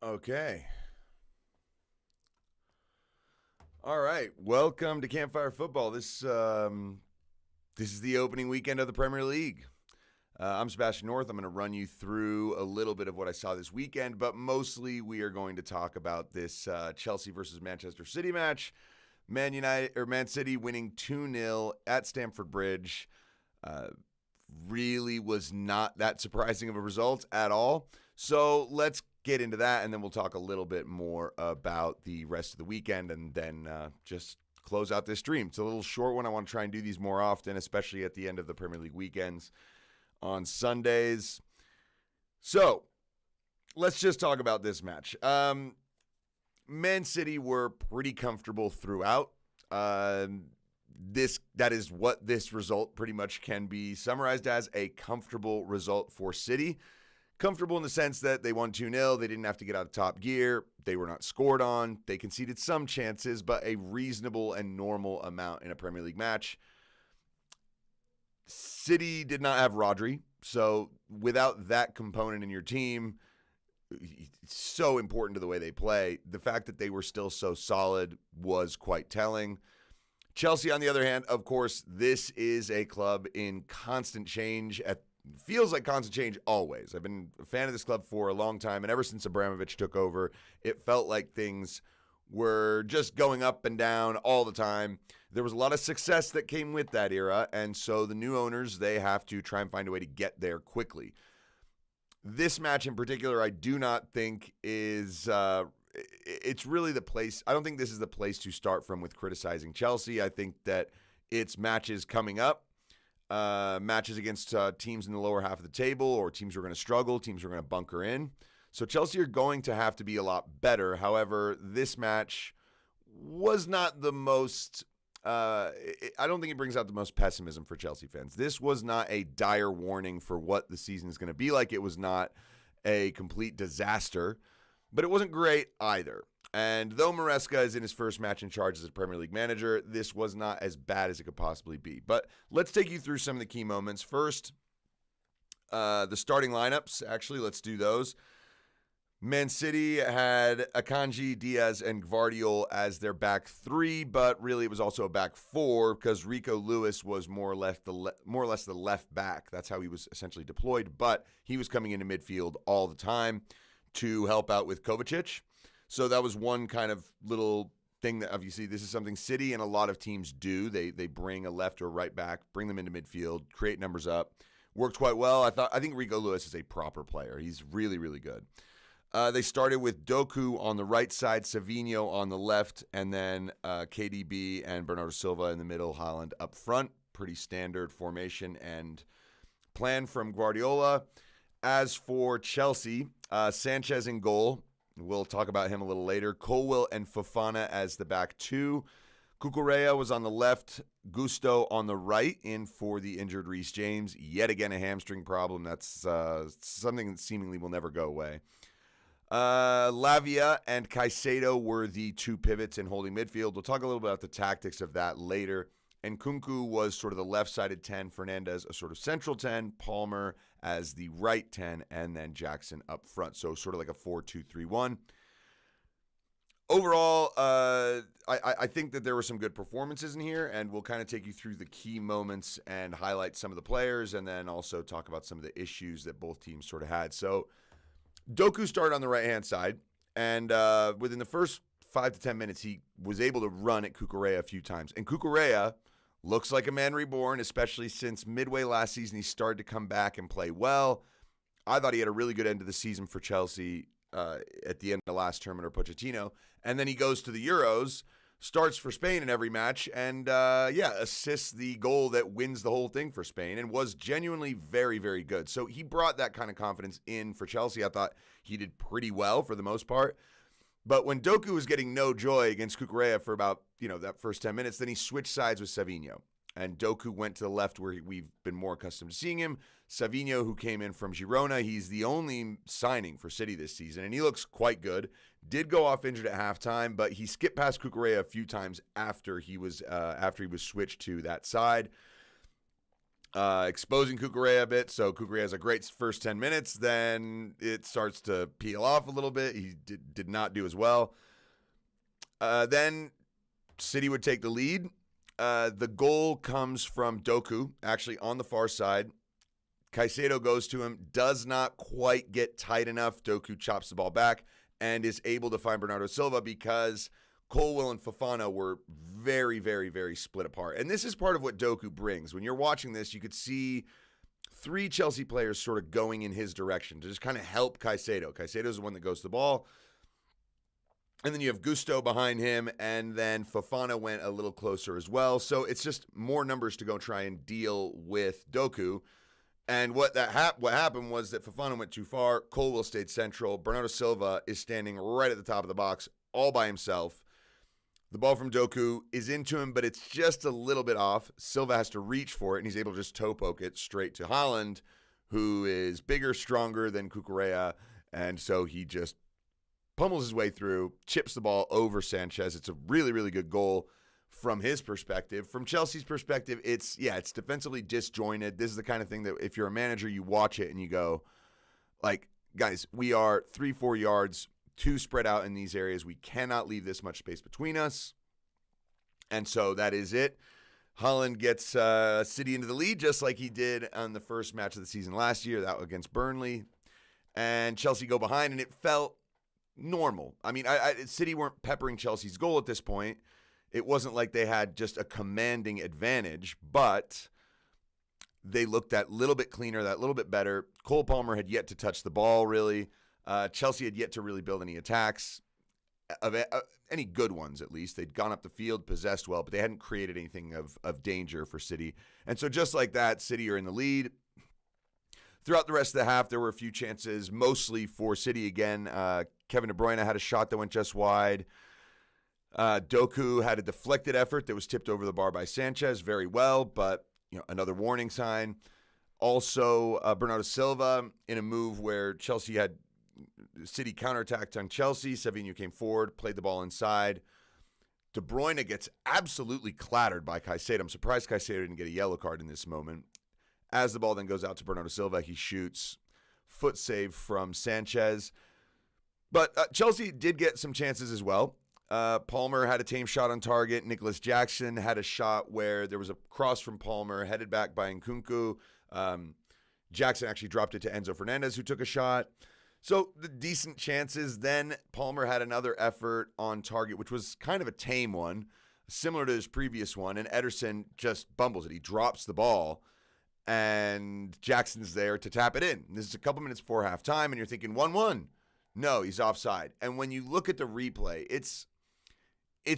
Okay. All right. Welcome to Campfire Football. This is the opening weekend of the Premier League. I'm Sebastian North. I'm going to run you through a little bit of what I saw this weekend, but mostly we are going to talk about this Chelsea versus Manchester City match. Man City winning 2-0 at Stamford Bridge. Really was not that surprising of a result at all. So let's get into that, and then we'll talk a little bit more about the rest of the weekend, and then just close out this stream. It's a little short one. I want to try and do these more often, especially at the end of the Premier League weekends on Sundays. So let's just talk about this match. Man City were pretty comfortable throughout. That is what this result pretty much can be summarized as, a comfortable result for City. Comfortable in the sense that they won 2-0. They didn't have to get out of top gear. They were not scored on. They conceded some chances, but a reasonable and normal amount in a Premier League match. City did not have Rodri, so without that component in your team, it's so important to the way they play. The fact that they were still so solid was quite telling. Chelsea, on the other hand, of course, this is a club in constant change. Feels like constant change always. I've been a fan of this club for a long time, and ever since Abramovich took over, it felt like things were just going up and down all the time. There was a lot of success that came with that era, and so the new owners, they have to try and find a way to get there quickly. This match in particular, I do not think is it's really the place. I don't think this is the place to start from with criticizing Chelsea. I think that it's matches coming up. Matches against teams in the lower half of the table, or teams who are going to struggle, teams who are going to bunker in. So Chelsea are going to have to be a lot better. However, this match was not the most, I don't think it brings out the most pessimism for Chelsea fans. This was not a dire warning for what the season is going to be like. It was not a complete disaster, but it wasn't great either. And though Maresca is in his first match in charge as a Premier League manager, this was not as bad as it could possibly be. But let's take you through some of the key moments. First, the starting lineups. Actually, let's do those. Man City had Akanji, Diaz, and Guardiola as their back three, but really it was also a back four because Rico Lewis was more or less the left back. That's how he was essentially deployed, but he was coming into midfield all the time to help out with Kovacic. So that was one kind of little thing that, obviously, this is something City and a lot of teams do. They bring a left or right back, bring them into midfield, create numbers up. Worked quite well. I think Rico Lewis is a proper player. He's really, really good. They started with Doku on the right side, Savinho on the left, and then KDB and Bernardo Silva in the middle, Haaland up front. Pretty standard formation and plan from Guardiola. As for Chelsea, Sanchez in goal. We'll talk about him a little later. Colwill and Fofana as the back two. Cucurella was on the left. Gusto on the right, in for the injured Reece James. Yet again, a hamstring problem. That's something that seemingly will never go away. Lavia and Caicedo were the two pivots in holding midfield. We'll talk a little bit about the tactics of that later. And Nkunku was sort of the left-sided 10, Fernandez a sort of central 10, Palmer as the right 10, and then Jackson up front. So sort of like a 4-2-3-1. Overall, I think that there were some good performances in here, and we'll kind of take you through the key moments and highlight some of the players, and then also talk about some of the issues that both teams sort of had. So Doku started on the right-hand side, and within the first 5 to 10 minutes, he was able to run at Cucurella a few times. And Cucurella looks like a man reborn, especially since midway last season he started to come back and play well. I thought he had a really good end of the season for Chelsea at the end of the last term under Pochettino. And then he goes to the Euros, starts for Spain in every match, and assists the goal that wins the whole thing for Spain, and was genuinely very, very good. So he brought that kind of confidence in for Chelsea. I thought he did pretty well for the most part. But when Doku was getting no joy against Cucurella for about, that first 10 minutes, then he switched sides with Savinho. And Doku went to the left where we've been more accustomed to seeing him. Savinho, who came in from Girona, he's the only signing for City this season, and he looks quite good. Did go off injured at halftime, but he skipped past Cucurella a few times after he was switched to that side. exposing Cucurella a bit. So Cucurella has a great first 10 minutes. Then it starts to peel off a little bit. He did not do as well. Then City would take the lead. The goal comes from Doku, actually on the far side. Caicedo goes to him, does not quite get tight enough. Doku chops the ball back and is able to find Bernardo Silva because Colwill and Fofana were very, very, very split apart. And this is part of what Doku brings. When you're watching this, you could see 3 Chelsea players sort of going in his direction to just kind of help Caicedo. Caicedo is the one that goes to the ball. And then you have Gusto behind him, and then Fofana went a little closer as well. So it's just more numbers to go try and deal with Doku. And what happened was that Fofana went too far. Colwill stayed central. Bernardo Silva is standing right at the top of the box all by himself. The ball from Doku is into him, but it's just a little bit off. Silva has to reach for it, and he's able to just toe poke it straight to Haaland, who is bigger, stronger than Cucurella. And so he just pummels his way through, chips the ball over Sanchez. It's a really, really good goal from his perspective. From Chelsea's perspective, it's defensively disjointed. This is the kind of thing that if you're a manager, you watch it and you go, like, guys, we are 3-4 yards too spread out in these areas. We cannot leave this much space between us. And so that is it. Haaland gets City into the lead just like he did on the first match of the season last year, that against Burnley. And Chelsea go behind, and it felt normal. I mean, City weren't peppering Chelsea's goal at this point. It wasn't like they had just a commanding advantage, but they looked that little bit cleaner, that little bit better. Cole Palmer had yet to touch the ball, really. Chelsea had yet to really build any attacks, any good ones at least. They'd gone up the field, possessed well, but they hadn't created anything of danger for City. And so just like that, City are in the lead. Throughout the rest of the half, there were a few chances, mostly for City again. Kevin De Bruyne had a shot that went just wide. Doku had a deflected effort that was tipped over the bar by Sanchez very well, but another warning sign. Also, Bernardo Silva in a move where City counterattacked on Chelsea. Savinho came forward, played the ball inside. De Bruyne gets absolutely clattered by Caicedo. I'm surprised Caicedo didn't get a yellow card in this moment. As the ball then goes out to Bernardo Silva, he shoots. Foot save from Sanchez. But Chelsea did get some chances as well. Palmer had a tame shot on target. Nicholas Jackson had a shot where there was a cross from Palmer, headed back by Nkunku. Jackson actually dropped it to Enzo Fernandez, who took a shot. So the decent chances. Then Palmer had another effort on target, which was kind of a tame one, similar to his previous one. And Ederson just bumbles it. He drops the ball, and Jackson's there to tap it in. This is a couple minutes before halftime, and you're thinking 1-1. No, he's offside. And when you look at the replay, it's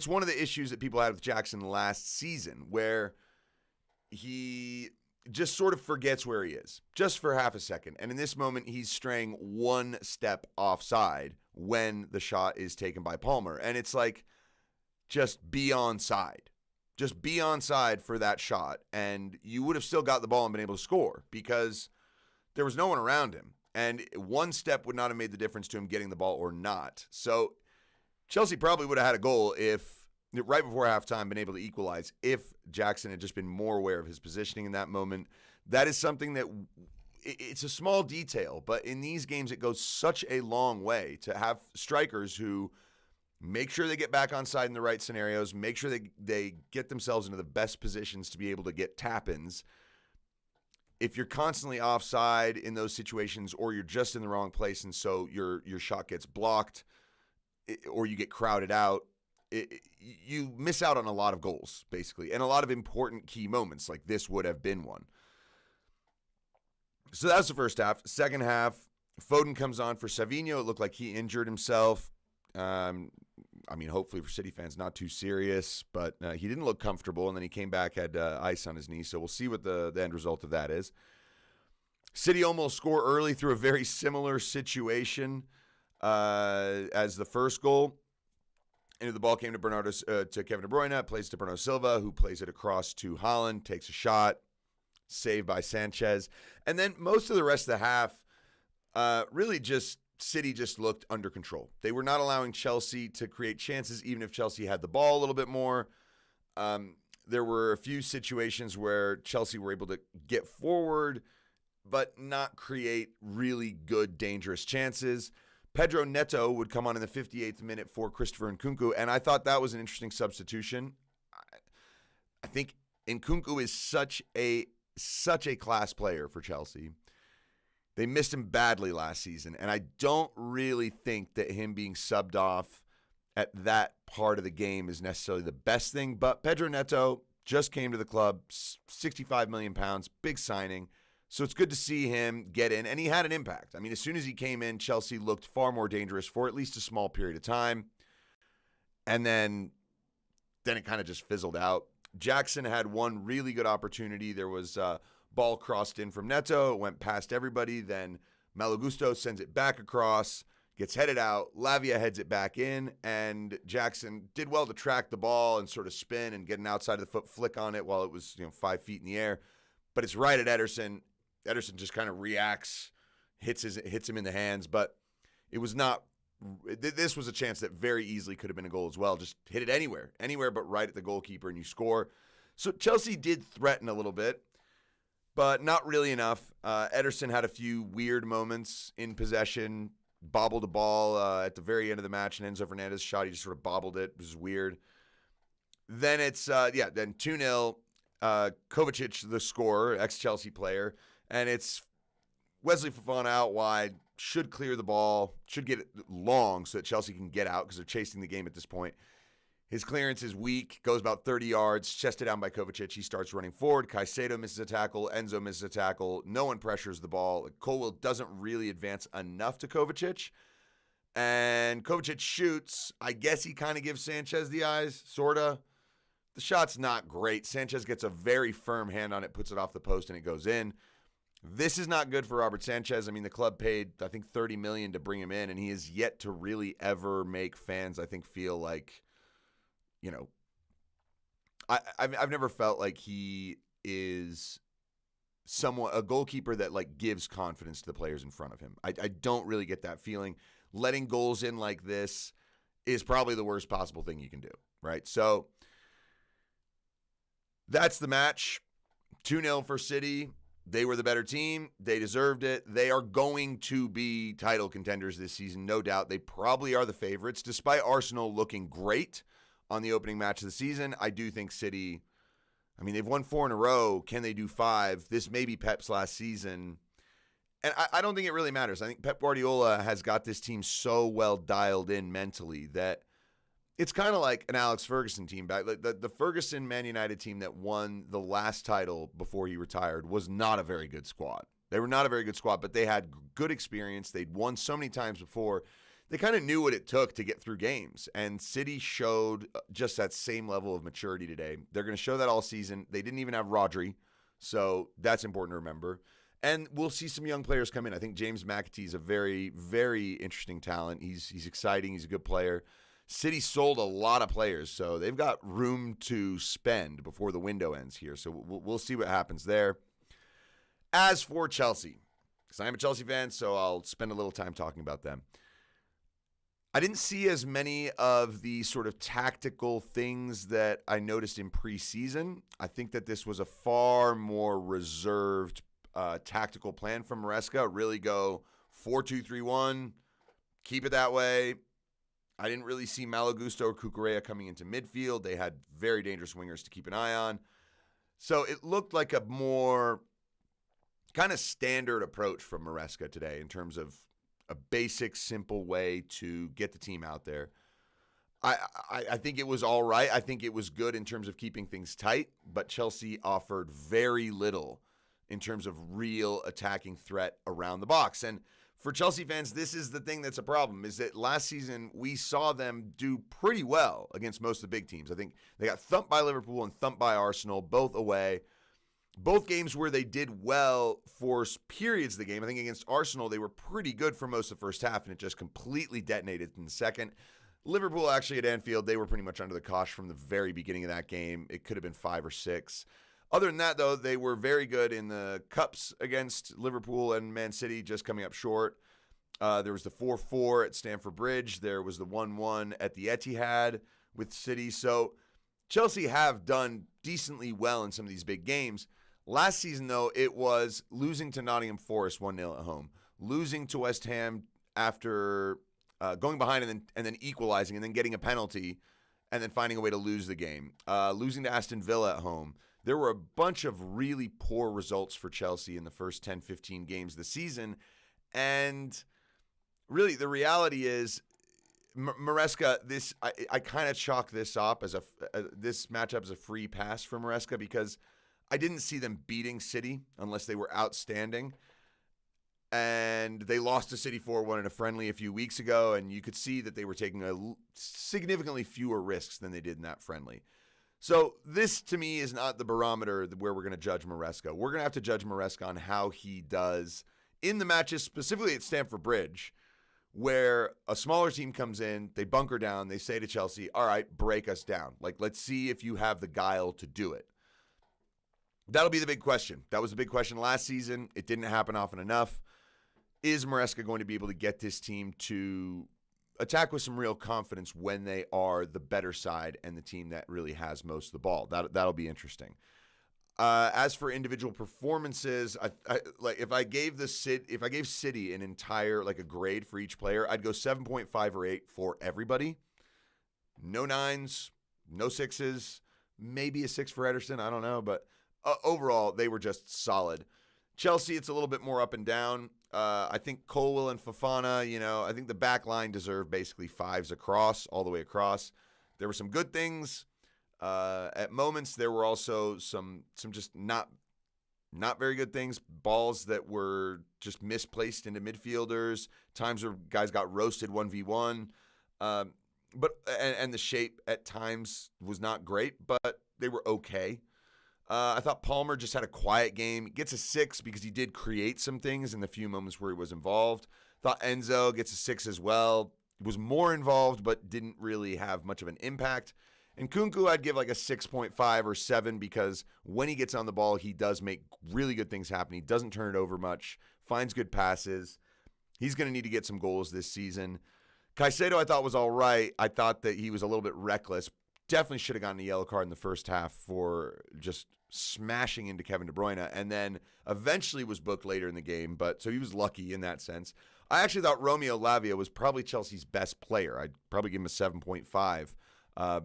one of the issues that people had with Jackson last season, where he just sort of forgets where he is, just for half a second. And in this moment, he's straying one step offside when the shot is taken by Palmer. And it's like, just be onside. Just be onside for that shot, and you would have still got the ball and been able to score because there was no one around him. And one step would not have made the difference to him getting the ball or not. So Chelsea probably would have had a goal if, right before halftime, been able to equalize if Jackson had just been more aware of his positioning in that moment. That is something that, it's a small detail, but in these games it goes such a long way to have strikers who make sure they get back onside in the right scenarios, make sure they get themselves into the best positions to be able to get tap-ins. If you're constantly offside in those situations, or you're just in the wrong place and so your shot gets blocked or you get crowded out, you miss out on a lot of goals, basically, and a lot of important key moments, like this would have been one. So that's the first half. Second half, Foden comes on for Savinho. It looked like he injured himself. Hopefully for City fans, not too serious, but he didn't look comfortable, and then he came back, had ice on his knee, so we'll see what the end result of that is. City almost score early through a very similar situation as the first goal. And the ball came to Kevin De Bruyne, plays to Bernardo Silva, who plays it across to Haaland, takes a shot, saved by Sanchez. And then most of the rest of the half, really just City just looked under control. They were not allowing Chelsea to create chances, even if Chelsea had the ball a little bit more. there were a few situations where Chelsea were able to get forward but not create really good, dangerous chances. Pedro Neto would come on in the 58th minute for Christopher Nkunku, and I thought that was an interesting substitution. I think Nkunku is such a class player for Chelsea. They missed him badly last season, and I don't really think that him being subbed off at that part of the game is necessarily the best thing. But Pedro Neto just came to the club, 65 million pounds, big signing. So it's good to see him get in, and he had an impact. I mean, as soon as he came in, Chelsea looked far more dangerous for at least a small period of time. And then it kind of just fizzled out. Jackson had one really good opportunity. There was a ball crossed in from Neto. It went past everybody. Then Malo Gusto sends it back across, gets headed out. Lavia heads it back in, and Jackson did well to track the ball and sort of spin and get an outside of the foot flick on it while it was 5 feet in the air. But it's right at Ederson. Ederson just kind of reacts, hits him in the hands, but it was not. This was a chance that very easily could have been a goal as well. Just hit it anywhere but right at the goalkeeper, and you score. So Chelsea did threaten a little bit, but not really enough. Ederson had a few weird moments in possession, bobbled a ball at the very end of the match, and Enzo Fernandez shot. He just sort of bobbled it. It was weird. Then it's, then 2-0. Kovacic, the scorer, ex-Chelsea player, and it's Wesley Fofana out wide, should clear the ball, should get it long so that Chelsea can get out because they're chasing the game at this point. His clearance is weak, goes about 30 yards, chested down by Kovacic. He starts running forward. Caicedo misses a tackle. Enzo misses a tackle. No one pressures the ball. Colwill doesn't really advance enough to Kovacic. And Kovacic shoots. I guess he kind of gives Sanchez the eyes, sort of. The shot's not great. Sanchez gets a very firm hand on it, puts it off the post, and it goes in. This is not good for Robert Sanchez. I mean, the club paid, I think, $30 million to bring him in, and he has yet to really ever make fans, I think, feel like, I've never felt like he is a goalkeeper that, like, gives confidence to the players in front of him. I don't really get that feeling. Letting goals in like this is probably the worst possible thing you can do, right? So that's the match. 2-0 for City. They were the better team. They deserved it. They are going to be title contenders this season, no doubt. They probably are the favorites. Despite Arsenal looking great on the opening match of the season, I do think City, they've won 4 in a row. Can they do 5? This may be Pep's last season. And I don't think it really matters. I think Pep Guardiola has got this team so well dialed in mentally that it's kind of like an Alex Ferguson team back. Like the Ferguson Man United team that won the last title before he retired was not a very good squad. They were not a very good squad, but they had good experience. They'd won so many times before. They kind of knew what it took to get through games. And City showed just that same level of maturity today. They're going to show that all season. They didn't even have Rodri, so that's important to remember. And we'll see some young players come in. I think James McAtee is a very, very interesting talent. He's exciting. He's a good player. City sold a lot of players, so they've got room to spend before the window ends here. So we'll see what happens there. As for Chelsea, because I'm a Chelsea fan, so I'll spend a little time talking about them. I didn't see as many of the sort of tactical things that I noticed in preseason. I think that this was a far more reserved tactical plan from Maresca. Really go 4-2-3-1, keep it that way. I didn't really see Malo Gusto or Cucurella coming into midfield. They had very dangerous wingers to keep an eye on. So it looked like a more kind of standard approach from Maresca today in terms of a basic, simple way to get the team out there. I think it was all right. I think it was good in terms of keeping things tight, but Chelsea offered very little in terms of real attacking threat around the box. And for Chelsea fans, this is the thing that's a problem, is that last season we saw them do pretty well against most of the big teams. I think they got thumped by Liverpool and thumped by Arsenal, both away. Both games where they did well for periods of the game. I think against Arsenal, they were pretty good for most of the first half, and it just completely detonated in the second. Liverpool, actually, at Anfield, they were pretty much under the cosh from the very beginning of that game. It could have been 5 or 6. Other than that, though, they were very good in the Cups against Liverpool and Man City, just coming up short. There was the 4-4 at Stamford Bridge. There was the 1-1 at the Etihad with City. So Chelsea have done decently well in some of these big games. Last season, though, it was losing to Nottingham Forest 1-0 at home, losing to West Ham after going behind and then equalizing and then getting a penalty and then finding a way to lose the game, losing to Aston Villa at home. There were a bunch of really poor results for Chelsea in the first 10, 15 games of the season. And really, the reality is, Maresca, I kind of chalk this up as this matchup as a free pass for Maresca because I didn't see them beating City unless they were outstanding. And they lost to City 4-1 in a friendly a few weeks ago, and you could see that they were taking significantly fewer risks than they did in that friendly. So this, to me, is not the barometer where we're going to judge Maresca. We're going to have to judge Maresca on how he does in the matches, specifically at Stamford Bridge, where a smaller team comes in, they bunker down, they say to Chelsea, all right, break us down. Like, let's see if you have the guile to do it. That'll be the big question. That was the big question last season. It didn't happen often enough. Is Maresca going to be able to get this team to attack with some real confidence when they are the better side and the team that really has most of the ball? That'll be interesting. As for individual performances, like if I gave City an entire a grade for each player, I'd go 7.5 or 8 for everybody. No 9s, no 6s, maybe a 6 for Ederson. I don't know, but overall they were just solid. Chelsea, it's a little bit more up and down. I think Colwill and Fofana, I think the back line deserve basically 5s across, all the way across. There were some good things. At moments, there were also some just not very good things. Balls that were just misplaced into midfielders. Times where guys got roasted 1v1. But the shape at times was not great, but they were okay. I thought Palmer just had a quiet game. He gets a 6 because he did create some things in the few moments where he was involved. Thought Enzo gets a 6 as well. Was more involved, but didn't really have much of an impact. And Kunku, I'd give like a 6.5 or 7 because when he gets on the ball, he does make really good things happen. He doesn't turn it over much, finds good passes. He's going to need to get some goals this season. Caicedo, I thought was all right. I thought that he was a little bit reckless. Definitely should have gotten a yellow card in the first half for just smashing into Kevin De Bruyne, and then eventually was booked later in the game, but so he was lucky in that sense. I actually thought Romeo Lavia was probably Chelsea's best player. I'd probably give him a 7.5.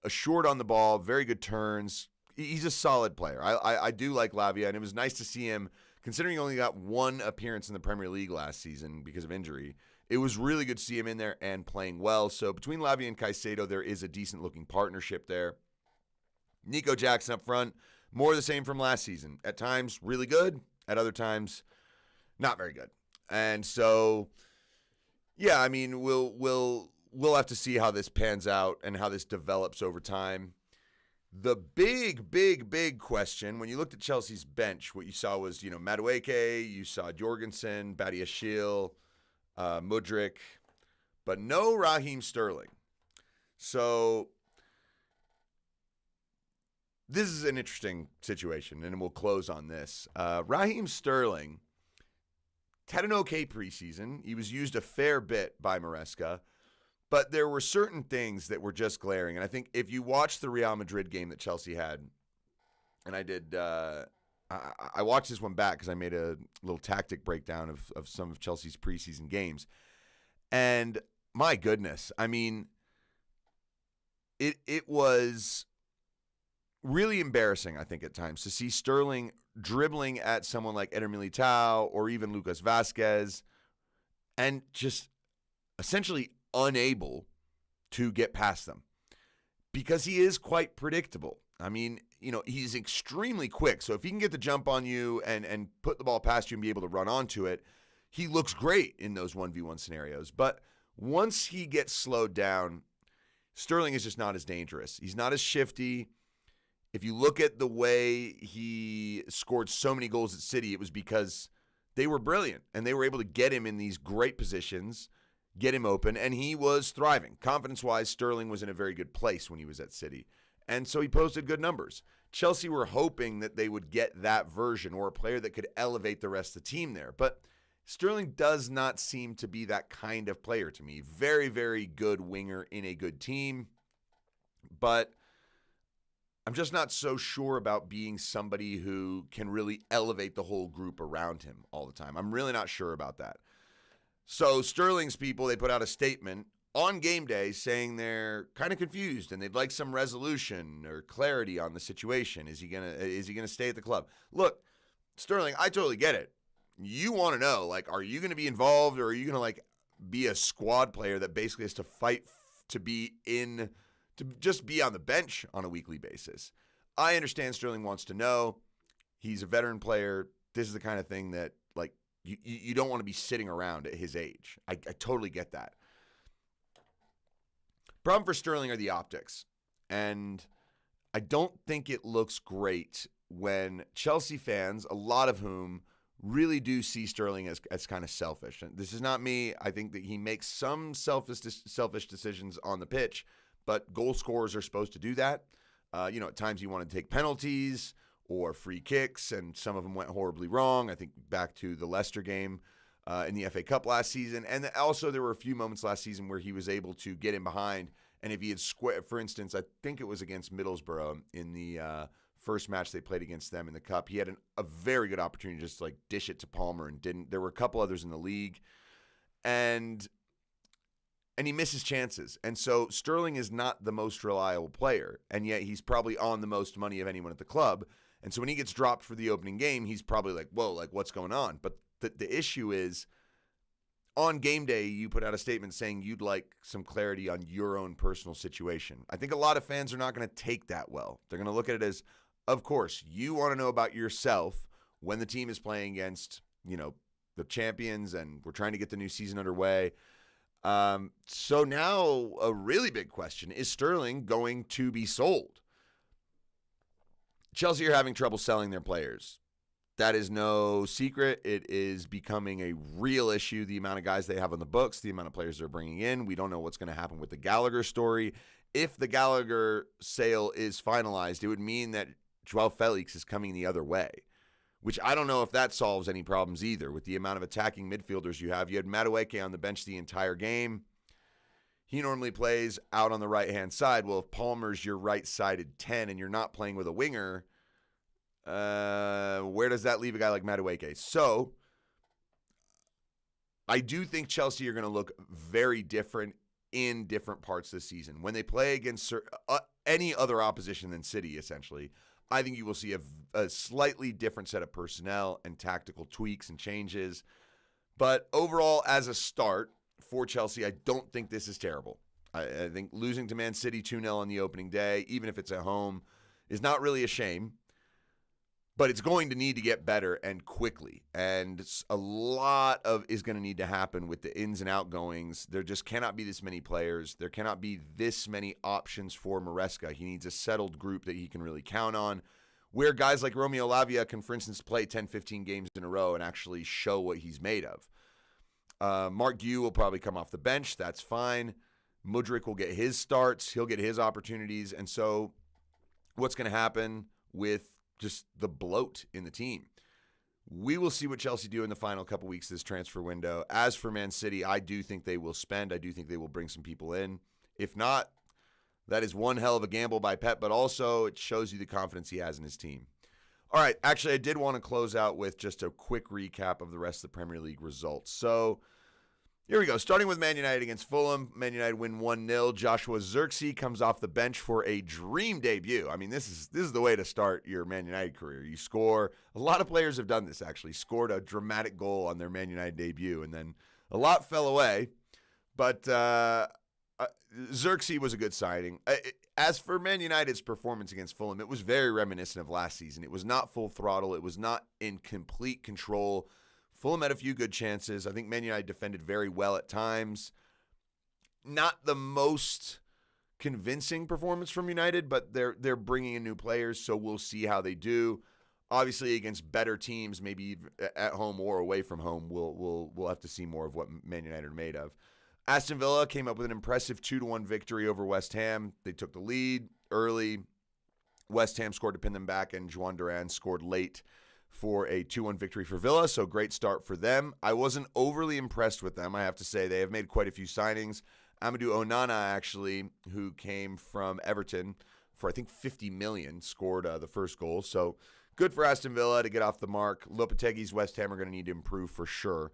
Assured on the ball, very good turns. He's a solid player. I do like Lavia, and it was nice to see him, considering he only got one appearance in the Premier League last season because of injury. It was really good to see him in there and playing well. So between Lavia and Caicedo, there is a decent-looking partnership there. Nico Jackson up front, more of the same from last season. At times, really good. At other times, not very good. And so, yeah, I mean, we'll have to see how this pans out and how this develops over time. The big question, when you looked at Chelsea's bench, what you saw was, Madueke, you saw Jorgensen, Badiashile, Mudryk, but no Raheem Sterling. So this is an interesting situation, and we'll close on this. Raheem Sterling had an okay preseason. He was used a fair bit by Maresca, but there were certain things that were just glaring. And I think if you watch the Real Madrid game that Chelsea had, and I did, I watched this one back because I made a little tactic breakdown of some of Chelsea's preseason games. And my goodness, I mean, it was really embarrassing, I think, at times to see Sterling dribbling at someone like Eder Militao or even Lucas Vazquez and just essentially unable to get past them because he is quite predictable. I mean, he's extremely quick. So if he can get the jump on you and put the ball past you and be able to run onto it, he looks great in those 1v1 scenarios. But once he gets slowed down, Sterling is just not as dangerous. He's not as shifty. If you look at the way he scored so many goals at City, it was because they were brilliant and they were able to get him in these great positions, get him open, and he was thriving. Confidence-wise, Sterling was in a very good place when he was at City. And so he posted good numbers. Chelsea were hoping that they would get that version or a player that could elevate the rest of the team there. But Sterling does not seem to be that kind of player to me. Very, very good winger in a good team. But I'm just not so sure about being somebody who can really elevate the whole group around him all the time. I'm really not sure about that. So Sterling's people, they put out a statement on game day saying they're kind of confused and they'd like some resolution or clarity on the situation. Is he gonna stay at the club? Look, Sterling, I totally get it. You want to know, like, are you going to be involved, or are you going to like be a squad player that basically has to fight to just be on the bench on a weekly basis? I understand Sterling wants to know. He's a veteran player. This is the kind of thing that like you don't want to be sitting around at his age. I totally get that. Problem for Sterling are the optics. And I don't think it looks great when Chelsea fans, a lot of whom really do see Sterling as kind of selfish. And this is not me. I think that he makes some selfish decisions on the pitch, but goal scorers are supposed to do that. At times you want to take penalties or free kicks, and some of them went horribly wrong. I think back to the Leicester game in the FA Cup last season. And also there were a few moments last season where he was able to get in behind. And if he had for instance, I think it was against Middlesbrough in the first match they played against them in the Cup, he had a very good opportunity to just like dish it to Palmer and didn't. There were a couple others in the league. And he misses chances. And so Sterling is not the most reliable player, and yet he's probably on the most money of anyone at the club. And so when he gets dropped for the opening game, he's probably like, whoa, like what's going on? But the issue is, on game day, you put out a statement saying you'd like some clarity on your own personal situation. I think a lot of fans are not going to take that well. They're going to look at it as, of course, you want to know about yourself when the team is playing against, the champions, and we're trying to get the new season underway. So now a really big question, is Sterling going to be sold? Chelsea are having trouble selling their players. That is no secret. It is becoming a real issue, the amount of guys they have on the books, the amount of players they're bringing in. We don't know what's going to happen with the Gallagher story. If the Gallagher sale is finalized, it would mean that Joao Felix is coming the other way, which I don't know if that solves any problems either. With the amount of attacking midfielders you have, you had Madueke on the bench the entire game. He normally plays out on the right-hand side. Well, if Palmer's your right-sided 10 and you're not playing with a winger, where does that leave a guy like Madueke? So I do think Chelsea are going to look very different in different parts this season. When they play against any other opposition than City, essentially, I think you will see a slightly different set of personnel and tactical tweaks and changes. But overall, as a start for Chelsea, I don't think this is terrible. I think losing to Man City 2-0 on the opening day, even if it's at home, is not really a shame. But it's going to need to get better and quickly. And a lot is going to need to happen with the ins and outgoings. There just cannot be this many players. There cannot be this many options for Maresca. He needs a settled group that he can really count on, where guys like Romeo Lavia can, for instance, play 10, 15 games in a row and actually show what he's made of. Mark Guehi will probably come off the bench. That's fine. Mudryk will get his starts. He'll get his opportunities. And so what's going to happen with just the bloat in the team? We will see what Chelsea do in the final couple weeks of this transfer window. As for Man City, I do think they will spend. I do think they will bring some people in. If not, that is one hell of a gamble by Pep, but also it shows you the confidence he has in his team. All right, actually, I did want to close out with just a quick recap of the rest of the Premier League results. So here we go. Starting with Man United against Fulham. Man United win 1-0. Joshua Zirkzee comes off the bench for a dream debut. I mean, this is the way to start your Man United career. You score. A lot of players have done this, actually. Scored a dramatic goal on their Man United debut, and then a lot fell away. But Zirkzee was a good signing. As for Man United's performance against Fulham, it was very reminiscent of last season. It was not full throttle. It was not in complete control. Fulham had a few good chances. I think Man United defended very well at times. Not the most convincing performance from United, but they're bringing in new players, so we'll see how they do. Obviously, against better teams, maybe at home or away from home, we'll have to see more of what Man United are made of. Aston Villa came up with an impressive 2-1 victory over West Ham. They took the lead early. West Ham scored to pin them back, and Juan Duran scored late for a 2-1 victory for Villa, so great start for them. I wasn't overly impressed with them, I have to say. They have made quite a few signings. Amadou Onana, actually, who came from Everton, for I think 50 million, scored the first goal. So good for Aston Villa to get off the mark. Lopetegui's West Ham are going to need to improve for sure.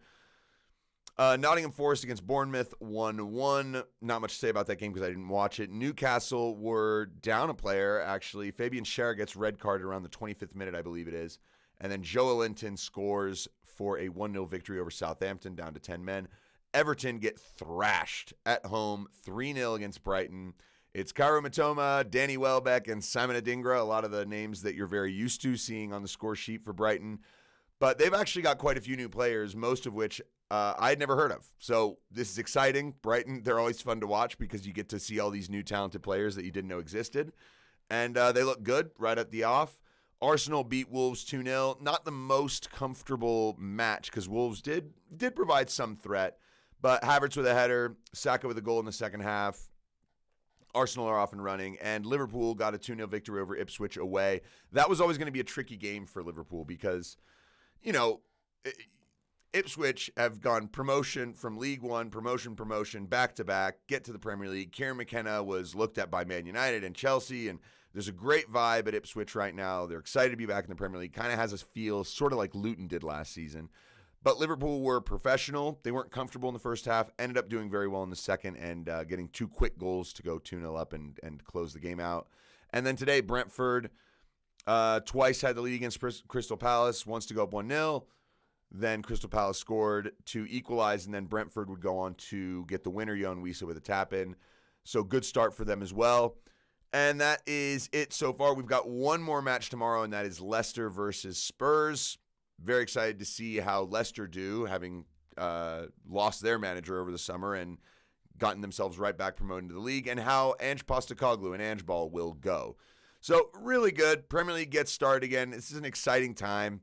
Nottingham Forest against Bournemouth, 1-1. Not much to say about that game because I didn't watch it. Newcastle were down a player, actually. Fabian Schär gets red carded around the 25th minute, I believe it is. And then Joe Linton scores for a 1-0 victory over Southampton, down to 10 men. Everton get thrashed at home, 3-0 against Brighton. It's Kaoru Mitoma, Danny Welbeck, and Simon Adingra, a lot of the names that you're very used to seeing on the score sheet for Brighton. But they've actually got quite a few new players, most of which I had never heard of. So this is exciting. Brighton, they're always fun to watch because you get to see all these new talented players that you didn't know existed. And they look good right at the off. Arsenal beat Wolves 2-0. Not the most comfortable match because Wolves did provide some threat. But Havertz with a header, Saka with a goal in the second half. Arsenal are off and running, and Liverpool got a 2-0 victory over Ipswich away. That was always going to be a tricky game for Liverpool because, you know, Ipswich have gone promotion from League One, promotion, back-to-back, get to the Premier League. Kieran McKenna was looked at by Man United and Chelsea, and there's a great vibe at Ipswich right now. They're excited to be back in the Premier League. Kind of has us feel sort of like Luton did last season. But Liverpool were professional. They weren't comfortable in the first half, ended up doing very well in the second and getting 2 quick goals to go 2-0 up and close the game out. And then today, Brentford twice had the lead against Crystal Palace, once to go up 1-0. Then Crystal Palace scored to equalize, and then Brentford would go on to get the winner, Yohan Wissa with a tap-in. So good start for them as well. And that is it so far. We've got one more match tomorrow, and that is Leicester versus Spurs. Very excited to see how Leicester do, having lost their manager over the summer and gotten themselves right back promoted to the league, and how Ange Postecoglou and Ange Ball will go. So really good. Premier League gets started again. This is an exciting time.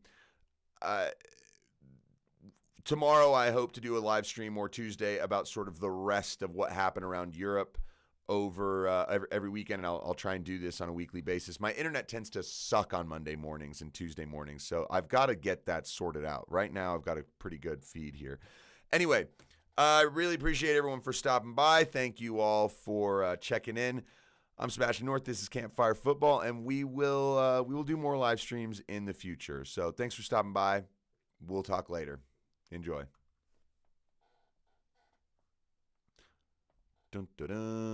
Tomorrow I hope to do a live stream, or Tuesday, about sort of the rest of what happened around Europe over every weekend, and I'll try and do this on a weekly basis. My internet tends to suck on Monday mornings and Tuesday mornings, so I've got to get that sorted out. Right now I've got a pretty good feed here. Anyway, I really appreciate everyone for stopping by. Thank you all for checking in. I'm Sebastian North. This is Campfire Football, and we will do more live streams in the future. So thanks for stopping by. We'll talk later. Enjoy. Dun, dun, dun.